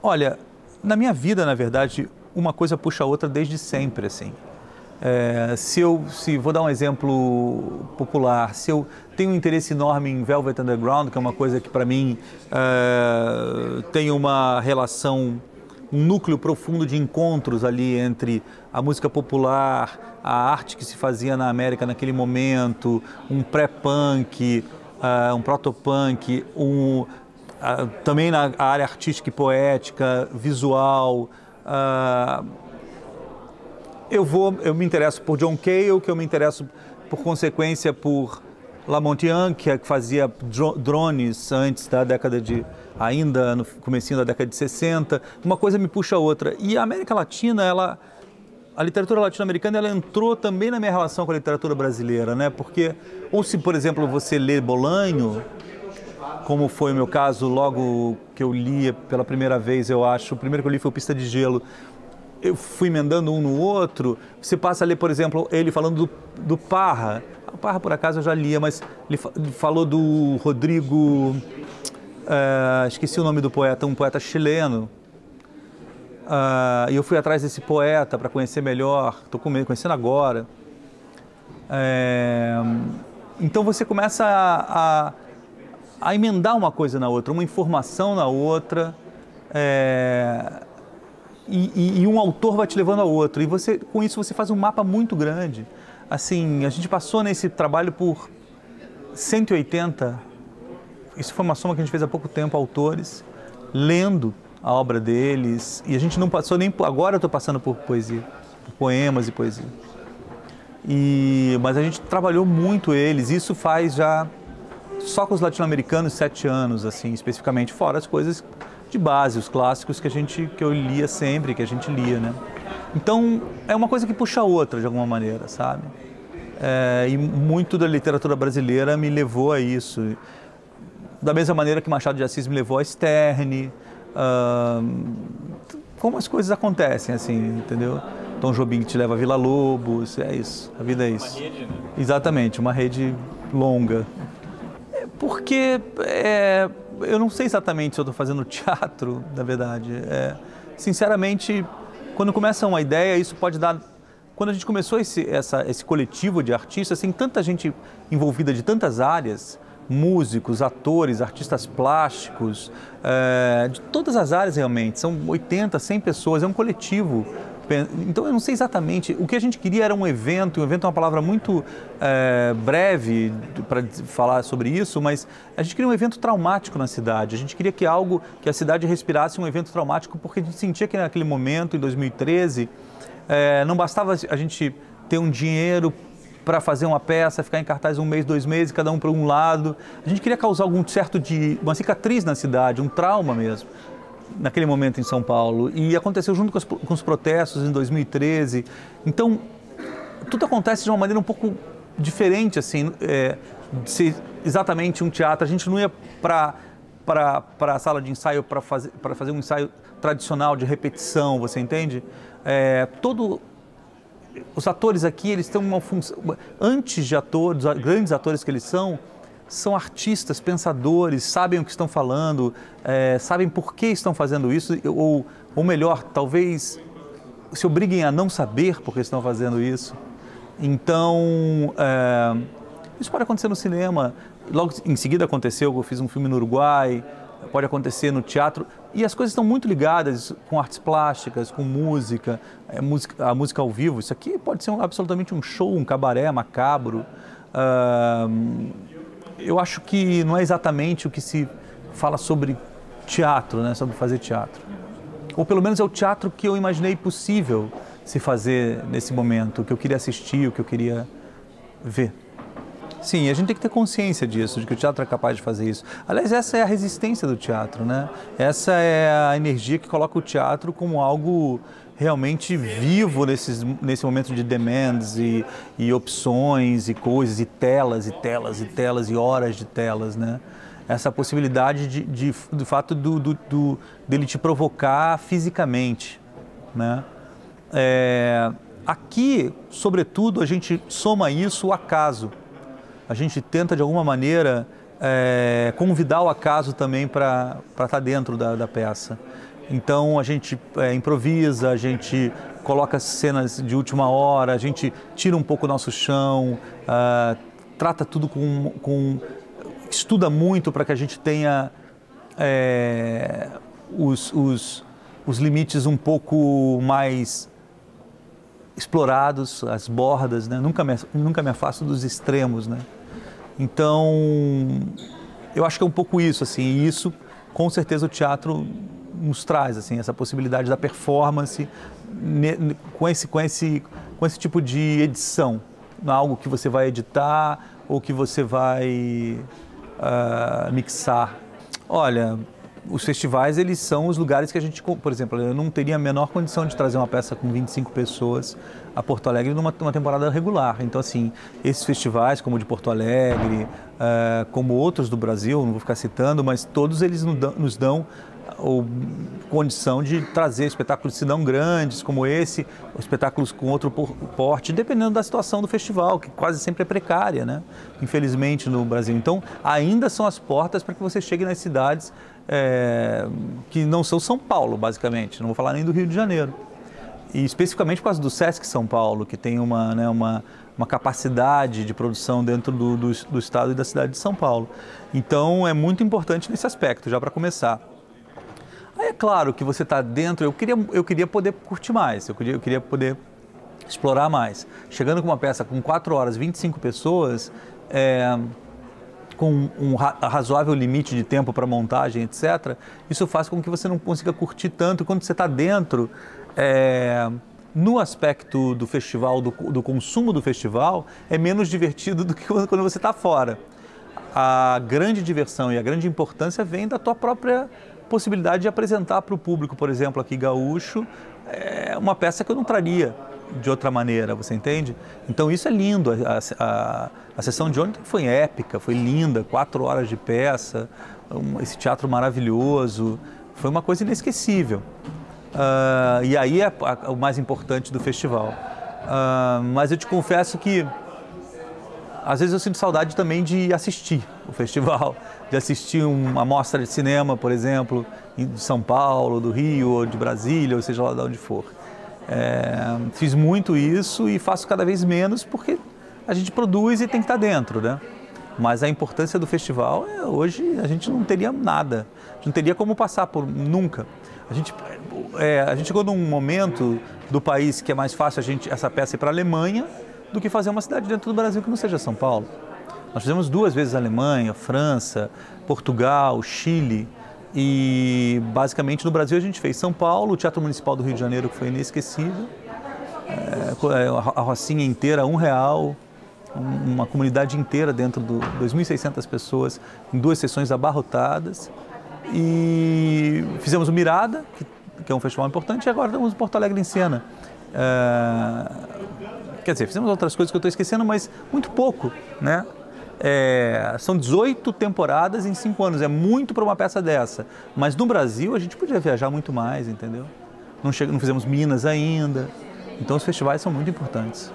Olha, na minha vida, na verdade, uma coisa puxa a outra desde sempre, assim. Se vou dar um exemplo popular, se eu tenho um interesse enorme em Velvet Underground, que é uma coisa que para mim tem uma relação, um núcleo profundo de encontros ali entre a música popular, a arte que se fazia na América naquele momento, um pré-punk, um proto-punk, também na área artística e poética, visual. Eu me interesso por John Cale, que eu me interesso por consequência por Lamontian, que fazia drones antes da década ainda no comecinho da década de 60. Uma coisa me puxa a outra. E a América Latina, a literatura latino-americana, ela entrou também na minha relação com a literatura brasileira, né? Porque, ou se, por exemplo, você lê Bolanho, como foi o meu caso logo que eu li pela primeira vez, eu acho, o primeiro que eu li foi o Pista de Gelo, eu fui emendando um no outro. Você passa a ler, por exemplo, ele falando do Parra. O Parra, por acaso, eu já lia, mas ele falou do Rodrigo... esqueci o nome do poeta, um poeta chileno. E eu fui atrás desse poeta para conhecer melhor. Estou conhecendo agora. Então você começa a emendar uma coisa na outra, uma informação na outra. E um autor vai te levando ao outro. E com isso você faz um mapa muito grande. Assim, a gente passou nesse trabalho por 180, isso foi uma soma que a gente fez há pouco tempo, autores, lendo a obra deles. E a gente não passou nem agora eu estou passando por poesia, por poemas e poesia. Mas a gente trabalhou muito eles. Isso faz já, só com os latino-americanos, 7 anos, assim, especificamente, fora as coisas de base, os clássicos que eu lia sempre, que a gente lia, né? Então, é uma coisa que puxa a outra, de alguma maneira, sabe? E muito da literatura brasileira me levou a isso. Da mesma maneira que Machado de Assis me levou a Sterne, como as coisas acontecem, assim, entendeu? Tom Jobim que te leva a Vila Lobos, é isso, a vida é isso. Uma rede, né? Exatamente, uma rede longa. Porque eu não sei exatamente se eu estou fazendo teatro, na verdade. Sinceramente, quando começa uma ideia, isso pode dar... Quando a gente começou esse coletivo de artistas, tem tanta gente envolvida de tantas áreas, músicos, atores, artistas plásticos, de todas as áreas realmente, são 80, 100 pessoas, é um coletivo. Então eu não sei exatamente, o que a gente queria era um evento é uma palavra muito breve para falar sobre isso, mas a gente queria um evento traumático na cidade, a gente queria que a cidade respirasse um evento traumático, porque a gente sentia que naquele momento, em 2013, não bastava a gente ter um dinheiro para fazer uma peça, ficar em cartaz 1 mês, 2 meses, cada um para um lado. A gente queria causar uma cicatriz na cidade, um trauma mesmo, naquele momento em São Paulo. E aconteceu junto com os protestos em 2013. Então, tudo acontece de uma maneira um pouco diferente, assim, de ser exatamente um teatro. A gente não ia para a sala de ensaio para fazer um ensaio tradicional de repetição, você entende? Os atores aqui, eles têm uma função... Antes de atores, grandes atores que eles são artistas, pensadores, sabem o que estão falando, sabem por que estão fazendo isso, ou melhor, talvez se obriguem a não saber por que estão fazendo isso. Então, isso pode acontecer no cinema. Logo em seguida aconteceu, eu fiz um filme no Uruguai, pode acontecer no teatro. E as coisas estão muito ligadas com artes plásticas, com música, a música ao vivo. Isso aqui pode ser absolutamente um show, um cabaré macabro. Eu acho que não é exatamente o que se fala sobre teatro, né? Sobre fazer teatro. Ou pelo menos é o teatro que eu imaginei possível se fazer nesse momento, o que eu queria assistir, o que eu queria ver. Sim, a gente tem que ter consciência disso, de que o teatro é capaz de fazer isso. Aliás, essa é a resistência do teatro, né? Essa é a energia que coloca o teatro como algo realmente vivo nesse momento de demands e opções e coisas, e telas, e telas, e telas, e horas de telas, né? Essa possibilidade do fato dele te provocar fisicamente, né? Aqui, sobretudo, a gente soma isso ao acaso. A gente tenta, de alguma maneira, convidar o acaso também para estar dentro da peça. Então a gente improvisa, a gente coloca cenas de última hora, a gente tira um pouco o nosso chão, trata tudo estuda muito para que a gente tenha os limites um pouco mais explorados, as bordas, né? Nunca me afasto dos extremos, né? Então, eu acho que é um pouco isso, assim, e isso, com certeza, o teatro nos traz, assim, essa possibilidade da performance com esse tipo de edição, não é algo que você vai editar ou que você vai mixar. Olha, os festivais, eles são os lugares que a gente, por exemplo, eu não teria a menor condição de trazer uma peça com 25 pessoas a Porto Alegre numa temporada regular. Então, assim, esses festivais, como o de Porto Alegre, como outros do Brasil, não vou ficar citando, mas todos eles nos dão condição de trazer espetáculos, se não grandes, como esse, espetáculos com outro porte, dependendo da situação do festival, que quase sempre é precária, né? Infelizmente, no Brasil. Então, ainda são as portas para que você chegue nas cidades que não são São Paulo, basicamente. Não vou falar nem do Rio de Janeiro. E especificamente por causa do Sesc São Paulo, que tem uma capacidade de produção dentro do estado e da cidade de São Paulo. Então, é muito importante nesse aspecto, já para começar. Aí é claro que você está dentro, eu queria poder curtir mais, eu queria poder explorar mais. Chegando com uma peça com 4 horas, 25 pessoas, com um razoável limite de tempo para montagem, etc., isso faz com que você não consiga curtir tanto. Quando você está dentro, no aspecto do festival, do consumo do festival, é menos divertido do que quando você está fora. A grande diversão e a grande importância vem da tua própria possibilidade de apresentar para o público, por exemplo, aqui gaúcho, uma peça que eu não traria de outra maneira, você entende? Então isso é lindo, a sessão de ontem foi épica, foi linda, 4 horas de peça, esse teatro maravilhoso, foi uma coisa inesquecível. E aí é o mais importante do festival. Mas eu te confesso que às vezes eu sinto saudade também de assistir o festival, de assistir uma mostra de cinema, por exemplo, de São Paulo, do Rio, ou de Brasília, ou seja lá de onde for. Fiz muito isso e faço cada vez menos porque a gente produz e tem que estar dentro, né? Mas a importância do festival, hoje a gente não teria nada, a gente não teria como passar por nunca. A gente chegou num momento do país que é mais fácil essa peça ir para a Alemanha do que fazer uma cidade dentro do Brasil que não seja São Paulo. Nós fizemos 2 vezes a Alemanha, França, Portugal, Chile e basicamente no Brasil a gente fez São Paulo, o Teatro Municipal do Rio de Janeiro, que foi inesquecível, a Rocinha inteira, R$1, uma comunidade inteira dentro de 2.600 pessoas, em 2 sessões abarrotadas, e fizemos o Mirada, que é um festival importante, e agora estamos em Porto Alegre em Cena. Quer dizer, fizemos outras coisas que eu estou esquecendo, mas muito pouco, né? São 18 temporadas em 5 anos, é muito para uma peça dessa. Mas no Brasil a gente podia viajar muito mais, entendeu? Não fizemos Minas ainda. Então os festivais são muito importantes.